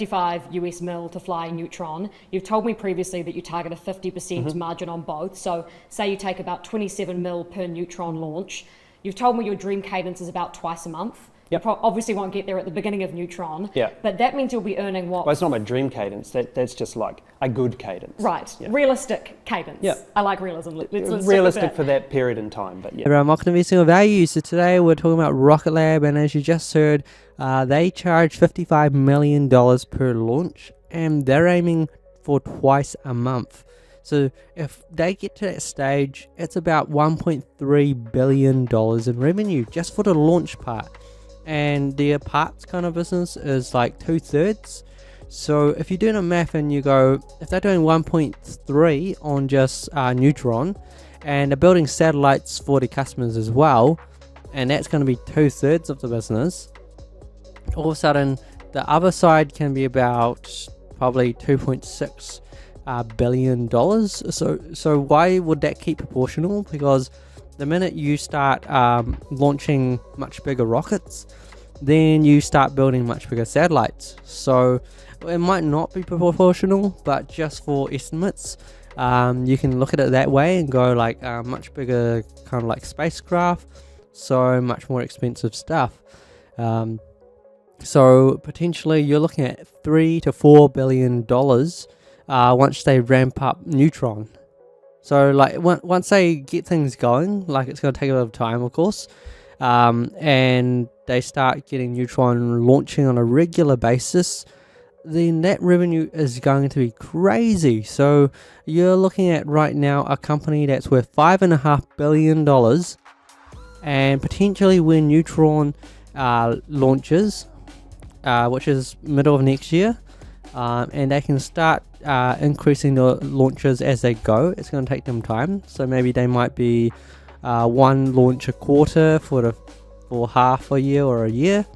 55 US mil to fly Neutron. You've told me previously that you target a 50% margin on both. So say you take about 27 mil per Neutron launch. You've told me your dream cadence is about twice a month. Yep. You obviously won't get there at the beginning of Neutron. Yeah. But that means you'll be earning what? Well, it's not my dream cadence. That's just like a good cadence. Right. Yeah. Realistic cadence. Yeah. I like realism. Let's realistic for that period in time, but yeah. Everyone, welcome to Investing with Value. So today we're talking about Rocket Lab, and as you just heard, they charge $55 million per launch, and they're aiming for twice a month. So if they get to that stage, it's about $1.3 billion in revenue just for the launch part. And their parts kind of business is like 2/3. So if you're doing a math and you go, if they're doing 1.3 on just Neutron, and they're building satellites for the customers as well, and that's going to be 2/3 of the business, all of a sudden the other side can be about probably $2.6 billion. So why would that keep proportional? Because the minute you start launching much bigger rockets, then you start building much bigger satellites. So it might not be proportional, but just for estimates, you can look at it that way and go like much bigger kind of like spacecraft, so much more expensive stuff. So potentially you're looking at $3 to $4 billion once they ramp up Neutron. So like once they get things going, like it's going to take a bit of time, of course, and they start getting Neutron launching on a regular basis, then that revenue is going to be crazy. So you're looking at right now a company that's worth $5.5 billion, and potentially when Neutron launches, which is middle of next year, and they can start increasing the launches as they go. It's going to take them time, so maybe they might be one launch a quarter for half a year or a year,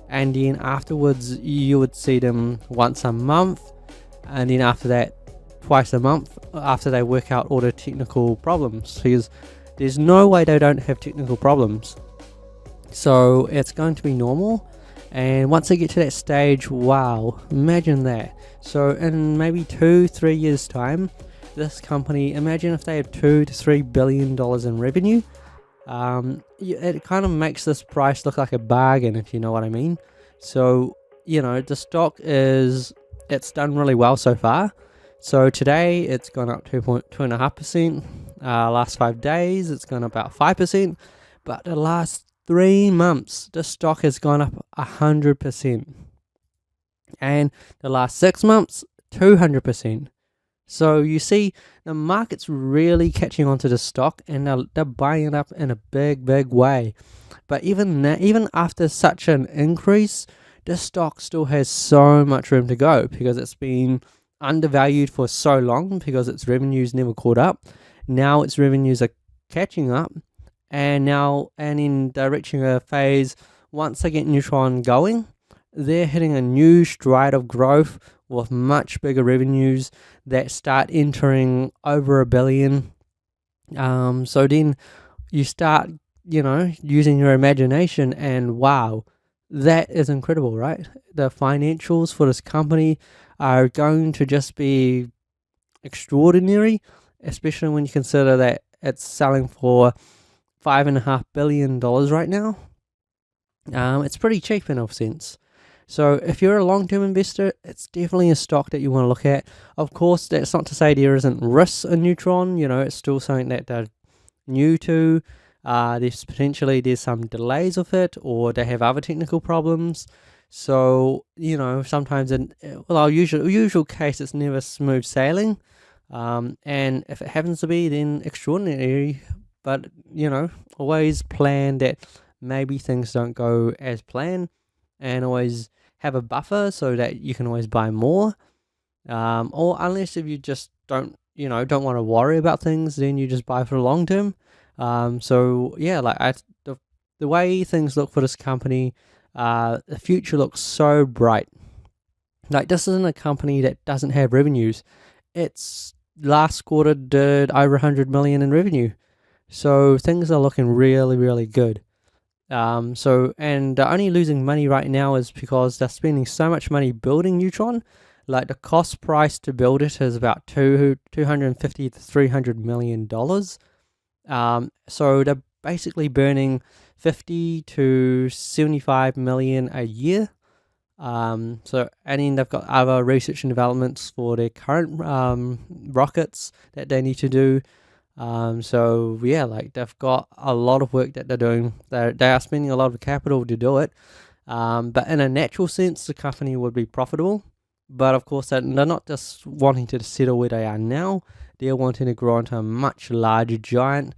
and then afterwards you would see them once a month, and then after that twice a month after they work out all the technical problems, because there's no way they don't have technical problems. So it's going to be normal. And once they get to that stage, wow, imagine that. So in maybe 2-3 years time, this company, imagine if they have $2 to $3 billion in revenue. It kind of makes this price look like a bargain, if you know what I mean. So, you know, the stock it's done really well so far. So today it's gone up 2.5%. Last 5 days it's gone up about 5%. But the last 3 months, the stock has gone up 100%. And the last 6 months, 200%. So you see, the market's really catching on to the stock, and they're buying it up in a big way. But even after such an increase, the stock still has so much room to go, because it's been undervalued for so long, because its revenues never caught up. Now its revenues are catching up. And in they're reaching a phase, once they get Neutron going, they're hitting a new stride of growth with much bigger revenues that start entering over $1 billion. So then you start, using your imagination, and wow, that is incredible, right? The financials for this company are going to just be extraordinary, especially when you consider that it's selling for $5.5 billion right now. It's pretty cheap in a sense. So if you're a long-term investor, it's definitely a stock that you want to look at. Of course, that's not to say there isn't risks in Neutron. It's still something that they're new to. There's some delays with it, or they have other technical problems. So sometimes in our usual case, it's never smooth sailing. And if it happens to be, then extraordinary. But, always plan that maybe things don't go as planned, and always have a buffer so that you can always buy more. Or unless if you just don't want to worry about things, then you just buy for the long term. So yeah, the way things look for this company, the future looks so bright. Like, this isn't a company that doesn't have revenues. Its last quarter did over 100 million in revenue. So things are looking really, really good. And they're only losing money right now is because they're spending so much money building Neutron. Like the cost price to build it is about 250 to $300 million. So they're basically burning 50 to 75 million a year. And then they've got other research and developments for their current rockets that they need to do. Like they've got a lot of work that they're doing. They are spending a lot of capital to do it. But in a natural sense, the company would be profitable. But of course, they're not just wanting to settle where they are now. They're wanting to grow into a much larger giant.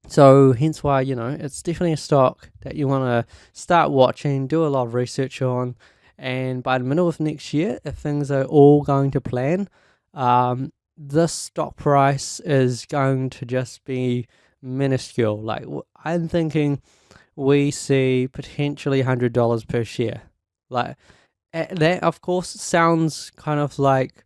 So hence why, it's definitely a stock that you want to start watching, do a lot of research on. And by the middle of next year, if things are all going to plan, this stock price is going to just be minuscule. Like, I'm thinking we see potentially $100 per share. Like, that, of course, sounds kind of like,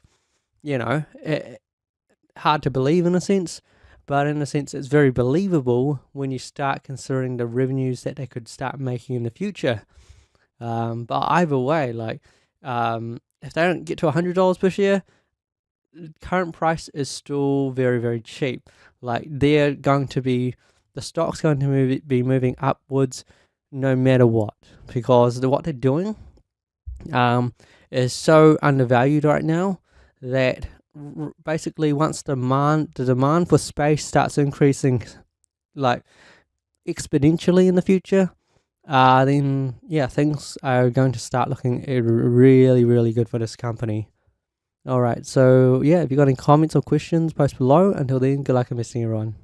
hard to believe in a sense. But in a sense, it's very believable when you start considering the revenues that they could start making in the future. But either way, if they don't get to $100 per share, current price is still very, very cheap. Like the stock's going to be moving upwards no matter what, because what they're doing is so undervalued right now that basically once the demand for space starts increasing like exponentially in the future, then things are going to start looking really, really good for this company. All right, so if you got any comments or questions, post below. Until then, good luck investing, everyone.